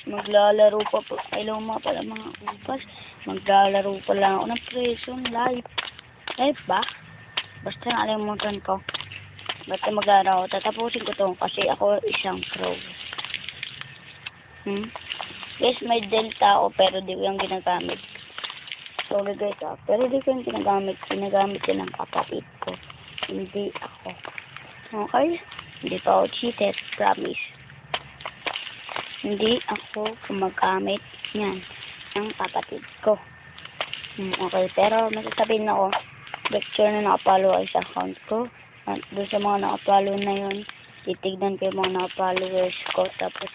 Maglalaro pa po. Ay, luma pala mga upas. Maglalaro pa lang ako ng Prison Live. Live ba? Basta nakalimutan ko. Basta maglalaro. Tatapusin ko to kasi ako isang pro. Guys, may Delta ako pero di ko yung ginagamit. Sorry guys pero di ko yung ginagamit. Ginagamit yun ng kapatid ko. Hindi ako. Okay? Hindi pa ako cheated. Promise. Hindi ako gumagamit yan ng kapatid ko. Okay, pero masasabihin ako, lecture na nakapalo ay sa account ko. At doon sa mga nakapalo na yun, titignan ko yung mga nakafollowers ko. Tapos,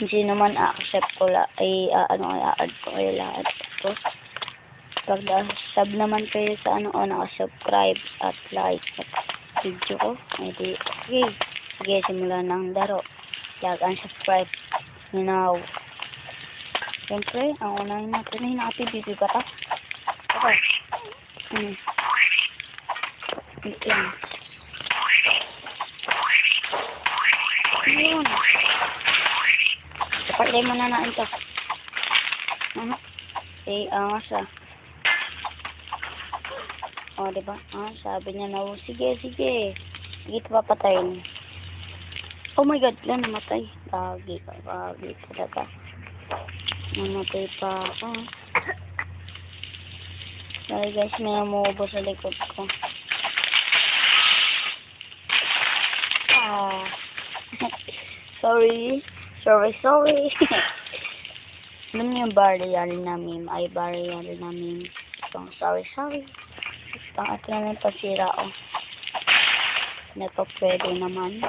sino man a-accept ko i-add ko kayo lahat. Tapos, pag sub naman kayo sa naka-subscribe at like at video ko, edi, okay. Sige, simula ng laro. Like and subscribe now. Siyempre, ang unahin natin ay nakapibibig ka ta. Okay. Yan. Ayun. Kapatay mo na na ito. Asa. O, diba? Sabi niya na, sige. Sige ito papatayin. Oh my god, lang namatay. Gagi talaga. Namatay pa ako. Sorry guys, may namubo sa likod ko. Sorry. Alam niyo yung barrier na meme. Ay, barrier na meme. So, sorry. At na pasira ako. Pwede naman.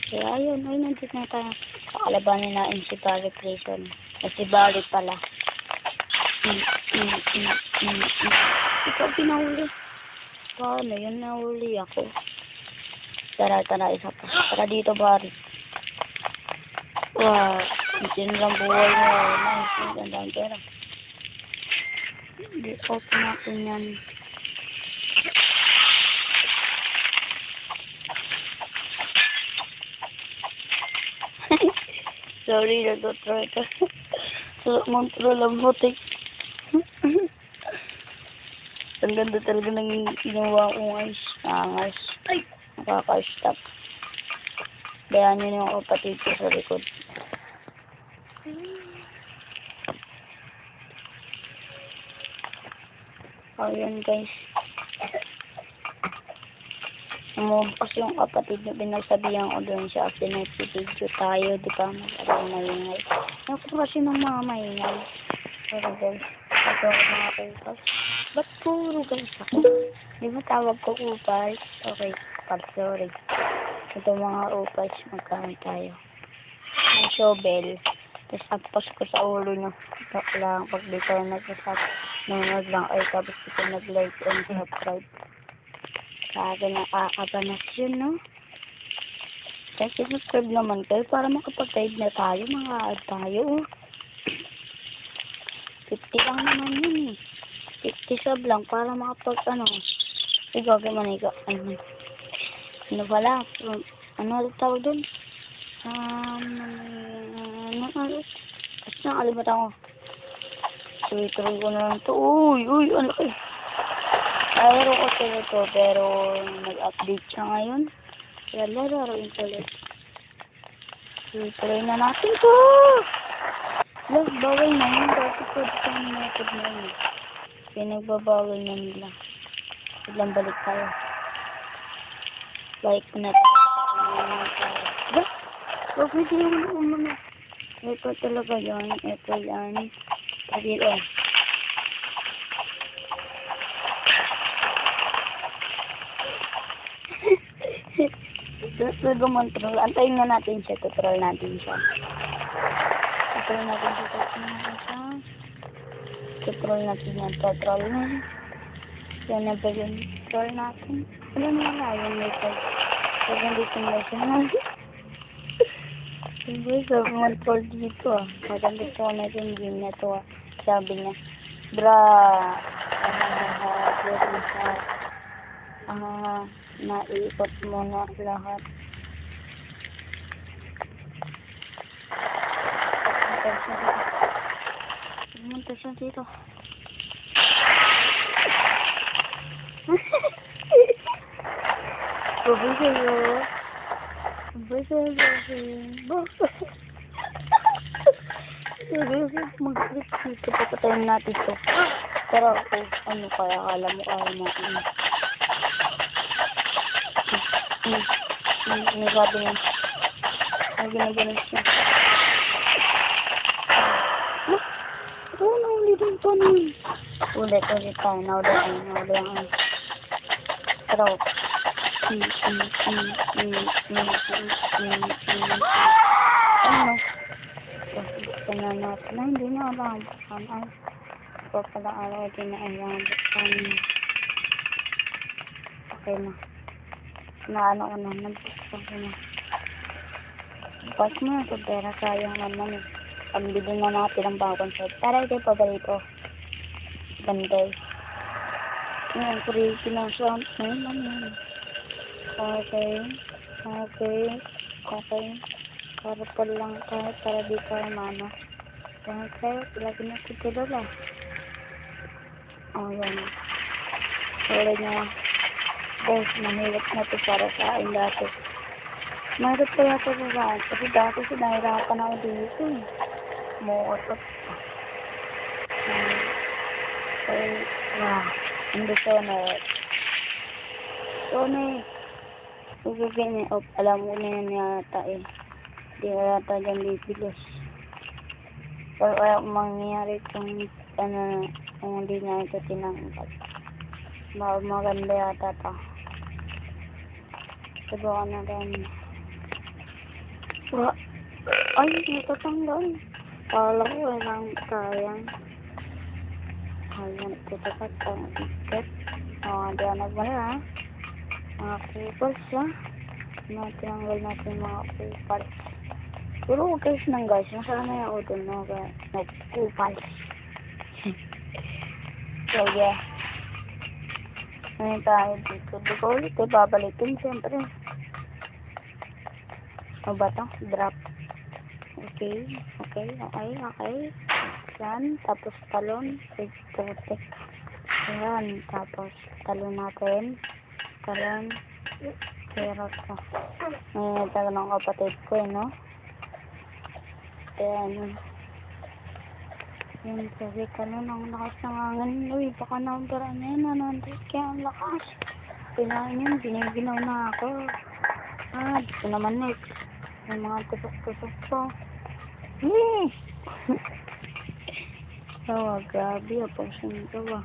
Kaya ayun, nandito na tayo. Kakalabanin natin si Barry Prison. Si Barry pala. Ikaw pinahuli. Paano yun, nahuli ako. Tara, isa pa. Tara dito, Barry. Wow, sinurang buhay mo. Nice, gandang pera. Open natin yan. Sorry, nag-try ka. So, Montro lang hotik. Ang ganda talaga ng ginawa kong ice. Angas. Nakaka-stop. Bayan nyo yung kapatid ko sa likod. Ayan guys. Kasi yung kapatid na pinagsabihan ko doon siya pinag-video tayo, di ba? Maraming maingay. Ako kasi ng mga maingay. Pero guys, ito mga upas. Ba't puro guys ako? Di ba tawag ko upas? Okay, sorry. Ito mga upas, magkamay tayo. May shovel. Tapos tapos ko sa ulo nyo. Ito lang, pag di kayo nag-usap, nunod lang ay tapos dito nag-like and subscribe. Sabi na kakabanas yun, no? Kasi subscribe naman kayo para makapag-guide na tayo, mga ad tayo, oh. 50 lang naman yun, eh. 50 sub lang para ikaw, ikaw. Ano pala? Ano tawag dun? Kasi nakalimutan ko. Tuloy ko na lang to. Uy, ano kayo? Laro ko sila to, pero nag-update siya ngayon. Kaya laruin ulit. Tuloy na natin to! Bawal na yun. Kasi pwede sa method na yun. Kaya nagbabawal na nila. Biglang balik tayo. Like na to. Pwede naman na. Ito talaga yan. Ito yan. Sabi ko. Tutuloy antayin na natin siya. Tutuloy natin siya. Tutuloy natin yan. Tutuloy na. Yan na ba yun? Tutuloy natin. Wala na yung makeup. Pag nandito na siya natin. Sabi sa control dito ah. Maganda ko na yung game na to ah. Sabi niya, naiikot mo na lahat. Pumunta siya dito. Baboy sa'yo. Baboy sa'yo, baboy. Mag-click dito. Papatayin natin ito. Pero ako, ano kaya, akala mo kaya natin. Ano sabi niya? Ano ginagawa siya? Ulit ito nun. Ulit tayo. Naulit ang pero, ano? Gusto na natin. Ay, hindi na alam. Ay, ito pala araw, hindi na alam. Okay na. Naano ko na, nagpapag ko na. Pas mo na sa pera, sayang naman eh. Pambili na natin ang bagong set. Tara, ito pa ba ito? Banday. Ayan, kuriki ng sound. Ayan. Okay. Karapal lang tayo para di tayo mano. Okay, lagi na si Tilola. Oh, yan. Wala niya. Guys, mahirap na ito para sa akin dati. Mahirap kaya ito sa akin. Kasi dati sinahirapan ako dito eh. Muutot. Okay. Wow. Hindi Sonic. Ibigay niya. Alam mo na yan yata eh. Hindi yata dyan bibilos. Pero kaya mangyayari kung hindi niya ito tinangkat. Maganda yata ito. Subukan natin. Ay, natatanggal. Kala ko walang sayang. Ayan, tutakat ang ticket. Di ako nagbala. Mga kupals, ha? Tinanggal natin mga kupals. Pero guys nang guys, nasana ako dun, no? Kupals. So, yeah. Ngayon tayo dito. Di ko ulit, babalikin, siyempre. Ano ba ito? Drop. Okay. Yan, tapos talon. Ayan, tapos talon natin. Talon. Pero ito. Ngayon ito ng kapatid ko, no? Ayan. Yan, sabi talon. Ang lakas ng hangin. Uy, baka naumperan na yun. Nanandit kaya ang lakas. Pinahin yun, biniginaw na ako. Dito naman next. May mga tusok-tusok po. Grabe, apos ito ba?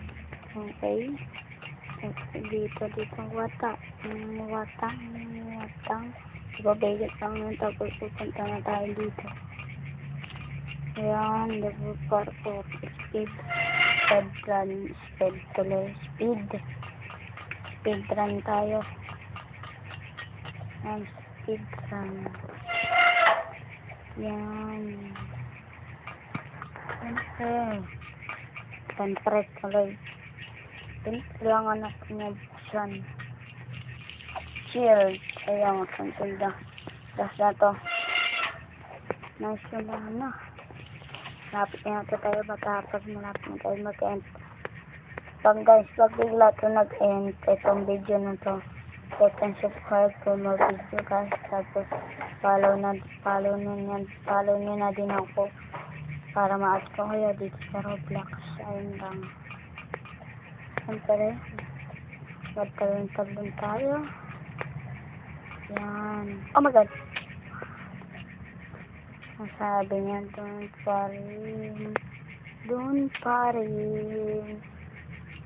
Okay. Dito, watang. Ibabaygat lang nun, tapos pupunta na tayo dito. Ayan, level 4 for speed run tayo. Ayan, speed run. Yan. Siyempre tuloy. Kailangan natin na buksan. Shield. Ayan, tungkol na. Tapos na to. Nice na. Lapit na natin tayo matapag. Malapit na tayo mag-end. Pag bigla ito nag-end, itong video na to. Like and subscribe for more video guys. Tapos follow nyo na din ako para ma-add ko kayo dito sa Roblox. Ayun lang. Siyempre, magtalon tayo. Yan. Oh my god. Masabi niya, don't pa rin.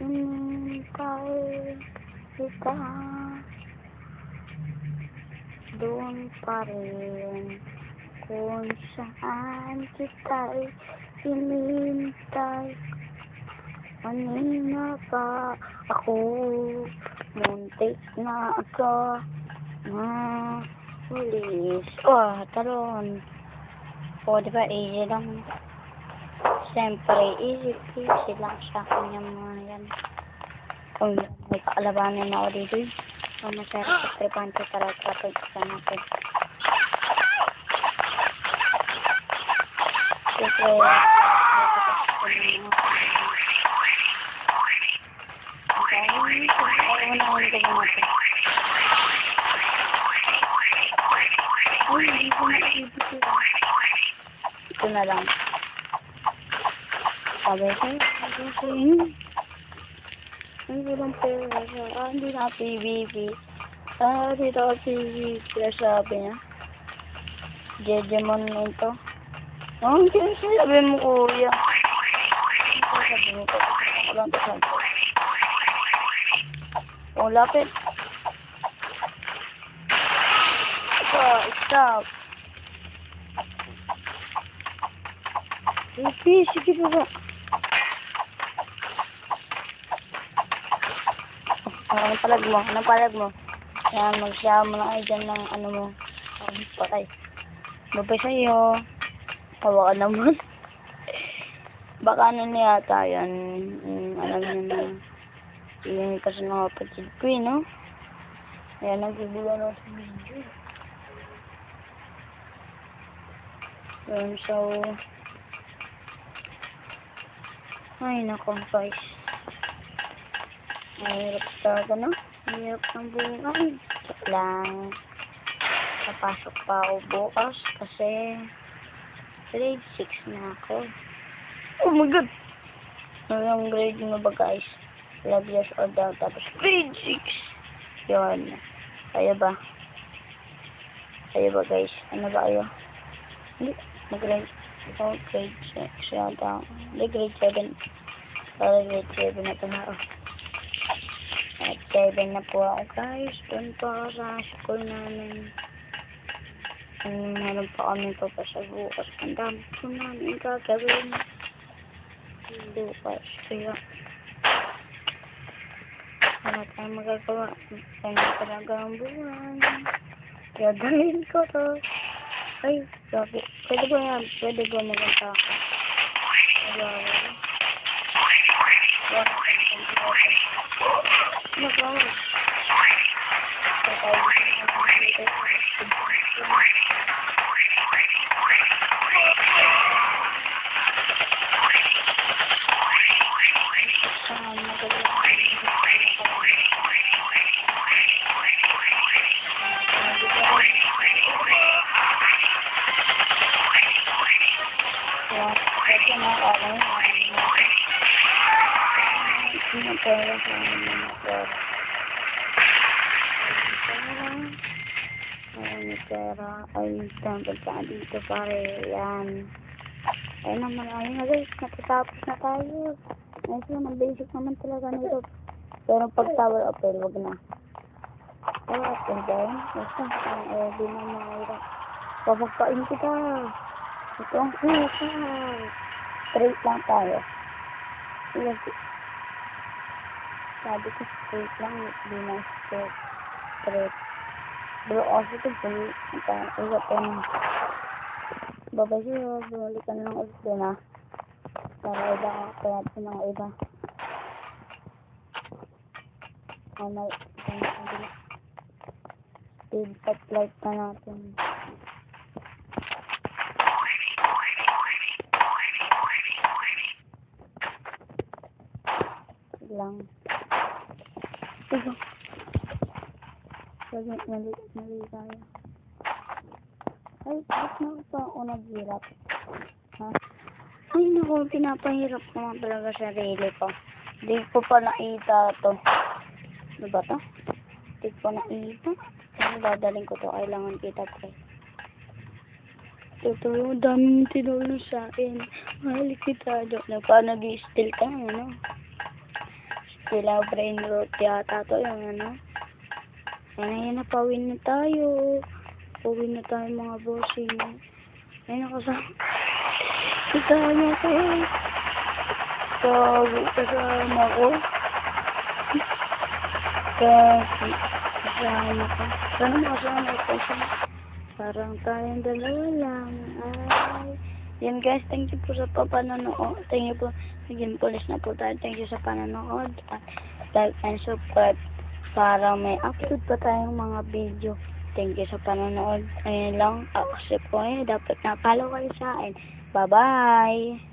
Hinintay kita. Doon pa rin kung saan kita'y hinintay. Kanina pa ako, muntik na ako pulis. Talon. Diba easy lang. Siyempre, easy lang sa kanya mga yan. Kung may kaalabanin na ako dito eh. Masarap sa tripante para kapag isa natin. Siyempre, ito na lang. Sabi ko, hindi lang pera. Hindi na PVP. Dito ako PVP. Sabi niya. Jejemon mo ito. Ang sinasabi mo, kuya. Sabi mo ito. Ako lang ito sabi. Oh, lapit. Stop. Sige ba? Anong palag mo? Yan, mag-share mo na kayo dyan ng ano mo. Patay. Babay sa'yo. Tawa ka naman. Baka ano na yata yan. Alam niyo na. Yung kasi ng kapatid ko no? Ayan, nagbibigyan ako sa video. So, ay nako guys. Mahirap talaga no? Mahirap ng buhay. Check lang. Napasok pa ako bukas kasi grade 6 na ako. Oh my god! Yung grade mo ba guys? 12 years old daw tapos grade 6. Yun. Kaya ba? Kaya ba guys? Ano ba kayo? Hindi. Grade 6 yata. Hindi, grade 7. Para grade 7 na ito na ako. At 7 na po ako guys. Doon po ako sa school namin. Meron pa kami papasa bukas. Ang dami po namin gagawin. Bukas. Kaya wala tayong magagawa. Kaya talaga ang buwan. Kaya dalhin ko to. Ay, sabi. Pwede ba yan? Pwede ba maganda ako? Mag-awag. Pera ay tanggal saan dito pare yan. Ayun naman ayun na guys, natatapos na tayo. Ayun sila, ang basic naman talaga nito. Pero pag tower upper, wag na. Tower upper dyan, basta di na mahirap. Papagpain kita. Ito ang kuka. Straight lang tayo. Sabi ko straight lang, di na straight. Bro, also ito po, iba po na. Babay siya, bumalikan lang ulit doon ha. Para iba ka, kaya ito mga iba. Ano, speed light na natin. Lang. Ito. Mali tayo. Ay, bakit na pa ako naghirap? Ha? Ay, naku, pinapahirap naman talaga sarili ko. Hindi ko pa nakita to. Ano ba to? Hindi ko nakita. Ay, dadaling ko to. Kailangan kita ko. Ito, daming tinulong sa akin. Mahal kita. Nag-i-steal ka, ano? Steal out brain rot yata to yung ano. Ayun na, pauwi na tayo. Pauwi na tayo mga bossing. Ayun na, kasama ko. Kasama ko. Kasama ko. Sana makasama ko siya. Parang tayong dalawa lang. Ay. Yan guys, thank you po sa papanonood. Thank you po. Naging police na po tayo. Thank you sa panonood. Like and subscribe. Para may upload pa tayong mga video. Thank you sa panonood. Ayun lang. Accept ko dapat na follow kayo sa akin. Bye-bye!